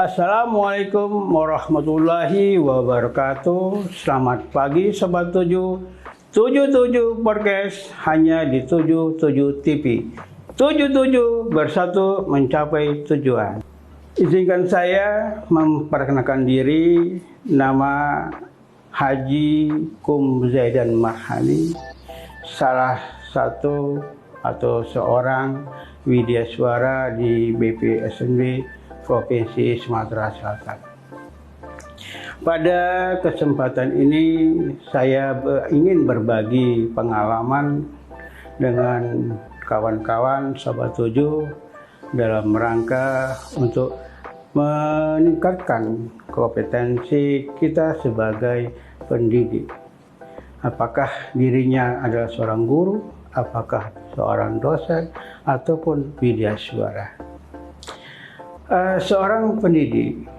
Assalamualaikum warahmatullahi wabarakatuh. Selamat pagi Sobat 77 Podcast hanya di 77 TV. 77 bersatu mencapai tujuan. Izinkan saya memperkenalkan diri. Nama Haji Kum Zaidan Marhani, salah satu atau seorang widyaswara di BPSNB Provinsi Sumatera Selatan. Pada kesempatan ini saya ingin berbagi pengalaman dengan kawan-kawan Sobat 7 dalam rangka untuk meningkatkan kompetensi kita sebagai pendidik. Apakah dirinya adalah seorang guru, apakah seorang dosen, ataupun widyaswara. Seorang pendidik,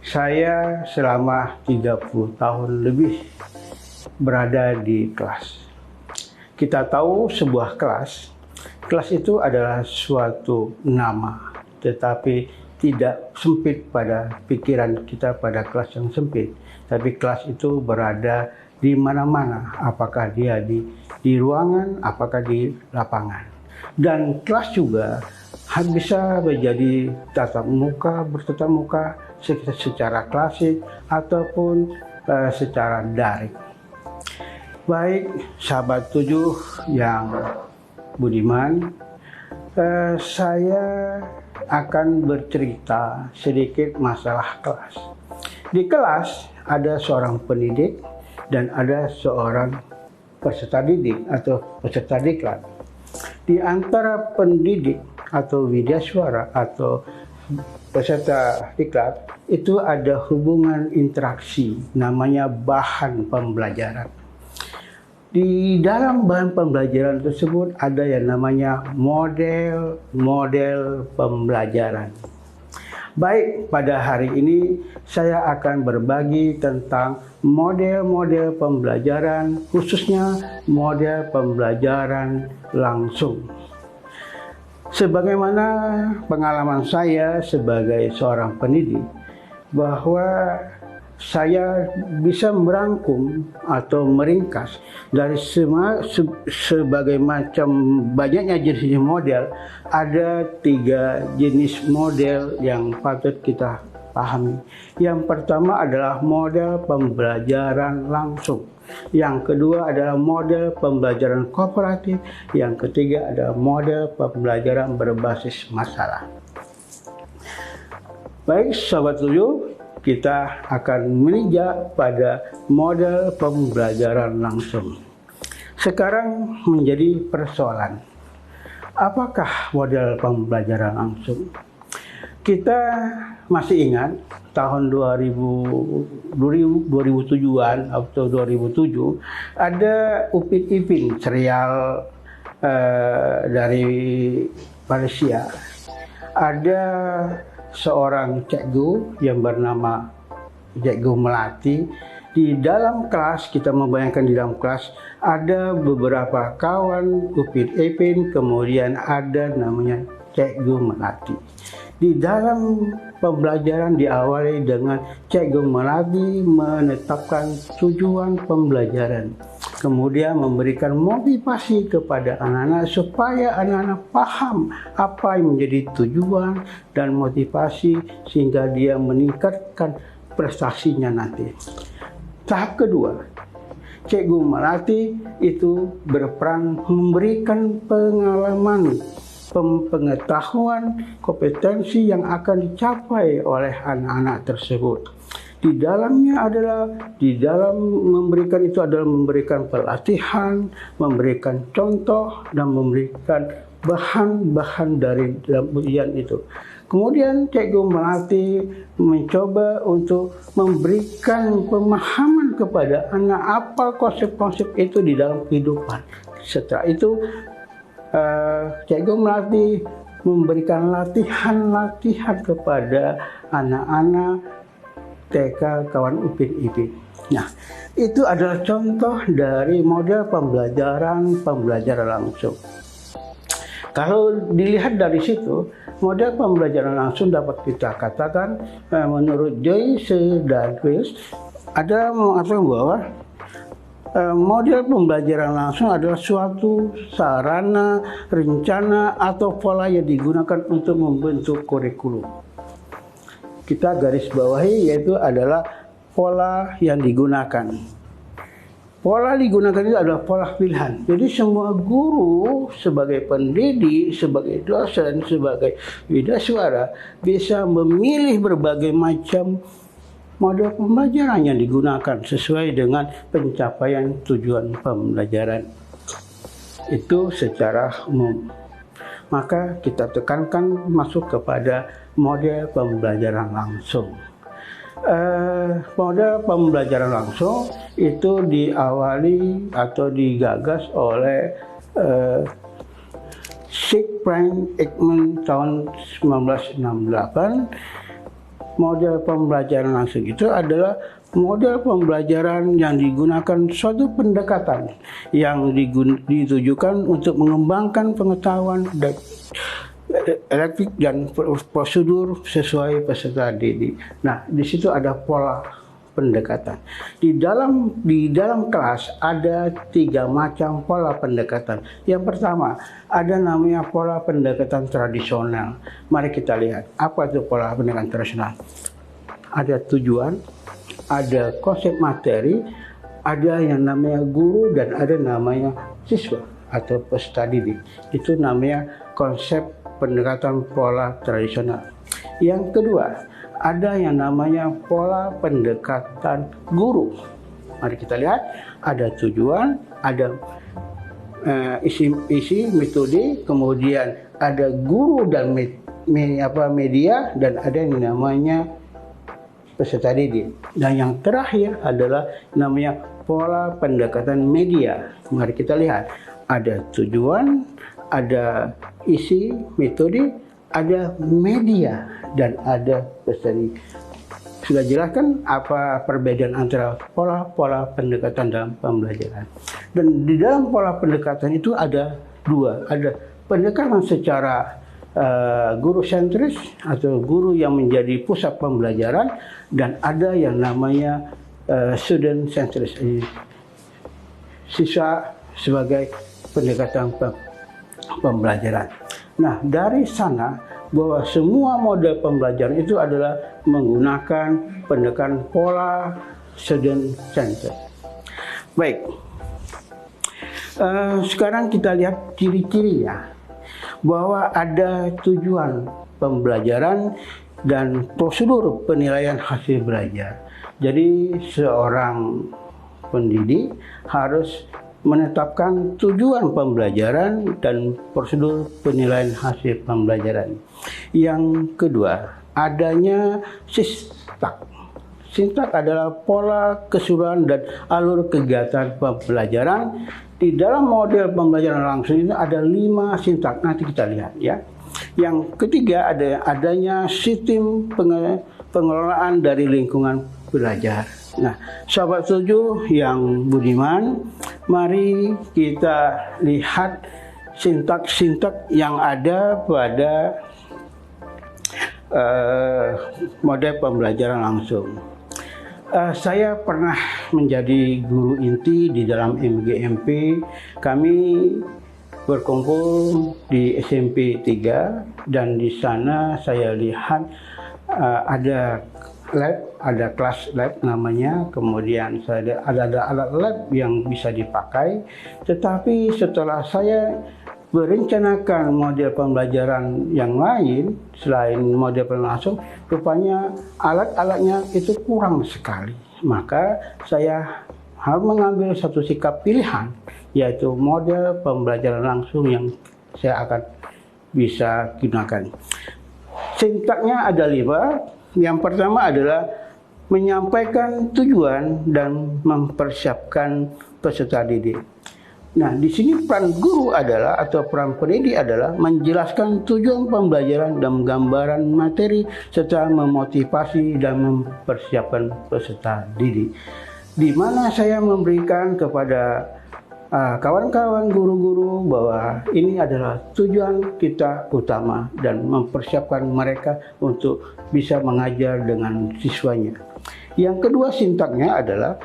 saya selama 30 tahun lebih berada di kelas. Kita tahu sebuah kelas itu adalah suatu nama, tetapi tidak sempit pada pikiran kita pada kelas yang sempit. Tapi kelas itu berada di mana-mana, apakah dia di ruangan, apakah di lapangan. Dan kelas juga bisa menjadi bertatap muka secara klasik ataupun secara daring. Baik, sahabat 7 yang budiman, saya akan bercerita sedikit masalah kelas. Di kelas ada seorang pendidik dan ada seorang peserta didik atau peserta diklat. Di antara pendidik atau widyaswara atau peserta diklat itu ada hubungan interaksi, namanya bahan pembelajaran. Di dalam bahan pembelajaran tersebut ada yang namanya model pembelajaran. Baik, pada hari ini saya akan berbagi tentang model pembelajaran, khususnya model pembelajaran langsung. Sebagaimana pengalaman saya sebagai seorang pendidik, bahwa saya bisa merangkum atau meringkas dari sebagai macam banyaknya jenis model, ada 3 jenis model yang patut kita pahami. Yang pertama adalah model pembelajaran langsung. Yang kedua adalah model pembelajaran kooperatif. Yang ketiga adalah model pembelajaran berbasis masalah. Baik, Sobat 7, kita akan meninjau pada model pembelajaran langsung. Sekarang menjadi persoalan, apakah model pembelajaran langsung? Kita masih ingat tahun 2007-an atau 2007 ada Upin Ipin, serial dari Malaysia. Ada seorang cikgu yang bernama Cikgu Melati. Di dalam kelas, kita membayangkan di dalam kelas ada beberapa kawan Upin Ipin, kemudian ada namanya Cikgu Melati. Di dalam pembelajaran diawali dengan Cikgu Melati menetapkan tujuan pembelajaran, kemudian memberikan motivasi kepada anak-anak supaya anak-anak paham apa yang menjadi tujuan dan motivasi sehingga dia meningkatkan prestasinya nanti. Tahap kedua, Cikgu Melati itu berperan memberikan pengalaman, pengetahuan, kompetensi yang akan dicapai oleh anak-anak tersebut. Di dalamnya adalah, di dalam memberikan itu adalah memberikan pelatihan, memberikan contoh, dan memberikan bahan-bahan dari dalam ujian itu. Kemudian Cikgu Melati mencoba untuk memberikan pemahaman kepada anak apa konsep-konsep itu di dalam kehidupan. Setelah itu Cikgu Melati memberikan latihan-latihan kepada anak-anak TK kawan Upin Ipin. Nah, itu adalah contoh dari model pembelajaran langsung. Kalau dilihat dari situ, model pembelajaran langsung dapat kita katakan menurut Joyce Douglas ada mengatakan bahwa model pembelajaran langsung adalah suatu sarana, rencana, atau pola yang digunakan untuk membentuk kurikulum. Kita garis bawahi yaitu adalah pola yang digunakan. Pola digunakan itu adalah pola pilihan. Jadi semua guru sebagai pendidik, sebagai dosen, sebagai widaswara bisa memilih berbagai macam model pembelajaran yang digunakan sesuai dengan pencapaian tujuan pembelajaran. Itu secara umum. Maka kita tekankan masuk kepada model pembelajaran langsung. Model pembelajaran langsung itu diawali atau digagas oleh Frank Ekman tahun 1968. Model pembelajaran langsung itu adalah model pembelajaran yang digunakan suatu pendekatan yang ditujukan untuk mengembangkan pengetahuan elektrik dan prosedur sesuai peserta didik. Nah, di situ ada pola pendekatan. Di dalam kelas ada 3 macam pola pendekatan. Yang pertama, ada namanya pola pendekatan tradisional. Mari kita lihat, apa itu pola pendekatan tradisional? Ada tujuan, ada konsep materi, ada yang namanya guru, dan ada namanya siswa atau peserta didik. Itu namanya konsep pendekatan pola tradisional. Yang kedua, ada yang namanya pola pendekatan guru. Mari kita lihat, ada tujuan, ada isi metode, kemudian ada guru dan media, dan ada yang namanya peserta didik. Dan yang terakhir adalah namanya pola pendekatan media. Mari kita lihat, ada tujuan, ada isi metode, ada media, dan ada peserta didik. Sudah jelaskan apa perbedaan antara pola-pola pendekatan dalam pembelajaran. Dan di dalam pola pendekatan itu ada 2. Ada pendekatan secara guru sentris atau guru yang menjadi pusat pembelajaran, dan ada yang namanya student sentris, siswa sebagai pendekatan pembelajaran. Nah, dari sana bahwa semua model pembelajaran itu adalah menggunakan pendekatan pola student center. Baik, sekarang kita lihat ciri-cirinya, bahwa ada tujuan pembelajaran dan prosedur penilaian hasil belajar. Jadi seorang pendidik harus menetapkan tujuan pembelajaran dan prosedur penilaian hasil pembelajaran. Yang kedua, adanya sintak. Sintak adalah pola keseluruhan dan alur kegiatan pembelajaran. Di dalam model pembelajaran langsung ini ada 5 sintak. Nanti kita lihat ya. Yang ketiga, adanya sistem pengelolaan dari lingkungan belajar. Nah, sahabat 7 yang budiman, mari kita lihat sintak-sintak yang ada pada model pembelajaran langsung. Saya pernah menjadi guru inti di dalam MGMP. Kami berkumpul di SMP 3, dan di sana saya lihat ada lab, ada kelas lab namanya, kemudian ada alat lab yang bisa dipakai. Tetapi setelah saya merencanakan model pembelajaran yang lain selain model pembelajaran langsung, rupanya alat-alatnya itu kurang sekali. Maka saya harus mengambil satu sikap pilihan, yaitu model pembelajaran langsung yang saya akan bisa gunakan. Sintaknya ada 5. Yang pertama adalah menyampaikan tujuan dan mempersiapkan peserta didik. Nah, di sini peran guru adalah, atau peran pendidik adalah menjelaskan tujuan pembelajaran dan gambaran materi, serta memotivasi dan mempersiapkan peserta didik. Di mana saya memberikan kepada kawan-kawan guru-guru bahwa ini adalah tujuan kita utama dan mempersiapkan mereka untuk bisa mengajar dengan siswanya. Yang kedua sintaknya adalah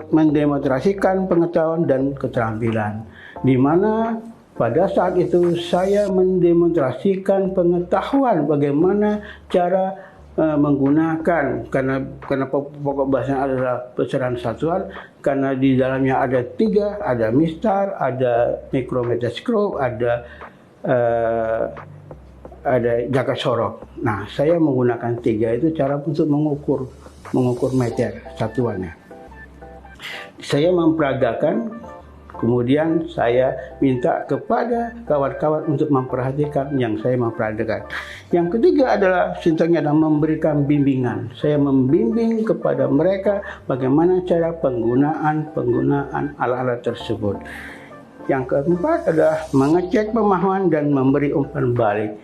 mendemonstrasikan pengetahuan dan keterampilan, di mana pada saat itu saya mendemonstrasikan pengetahuan bagaimana cara menggunakan, karena pokok bahasa adalah besaran satuan, karena di dalamnya ada 3, ada mistar, ada mikrometerskop, ada jangka sorot. Nah, saya menggunakan 3 itu cara untuk mengukur meter satuannya. Saya memperagakan. Kemudian saya minta kepada kawan-kawan untuk memperhatikan yang saya memperhatikan. Yang ketiga adalah sintaknya adalah memberikan bimbingan. Saya membimbing kepada mereka bagaimana cara penggunaan alat-alat tersebut. Yang keempat adalah mengecek pemahaman dan memberi umpan balik.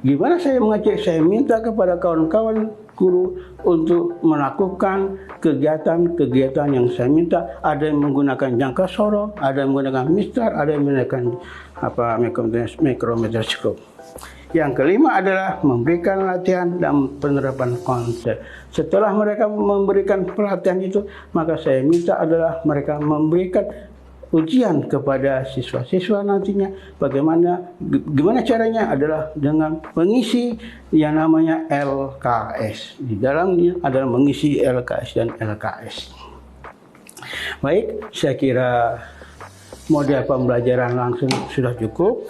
Gimana saya mengecek? Saya minta kepada kawan-kawan guru untuk melakukan kegiatan-kegiatan yang saya minta. Ada yang menggunakan jangka sorot, ada yang menggunakan mistar, ada yang menggunakan mikrometerskop. Yang kelima adalah memberikan latihan dan penerapan konsep. Setelah mereka memberikan pelatihan itu, maka saya minta adalah mereka memberikan ujian kepada siswa-siswa nantinya. Gimana caranya adalah dengan mengisi yang namanya LKS. Di dalamnya adalah mengisi LKS dan LKS. Baik, saya kira model pembelajaran langsung sudah cukup.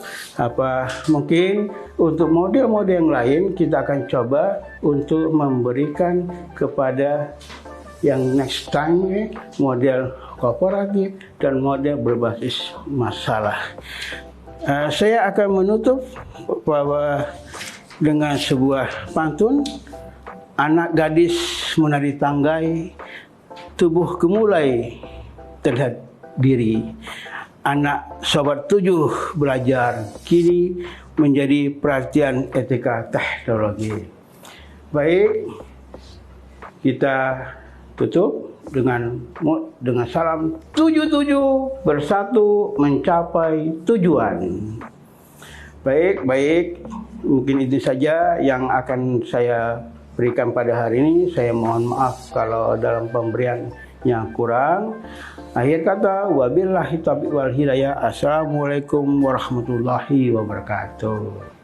Mungkin untuk model-model yang lain kita akan coba untuk memberikan kepada yang next time model kooperatif dan model berbasis masalah. Saya akan menutup bahwa dengan sebuah pantun, anak gadis menari tanggai, tubuh gemulai terlihat diri. Anak sobat 7 belajar, kini menjadi perhatian etika teknologi. Baik, kita tutup dengan salam 77 bersatu mencapai tujuan. Baik, mungkin itu saja yang akan saya berikan pada hari ini. Saya mohon maaf kalau dalam pemberian yang kurang. Akhir kata, wabillahi taufiq wal hidayah. Assalamualaikum warahmatullahi wabarakatuh.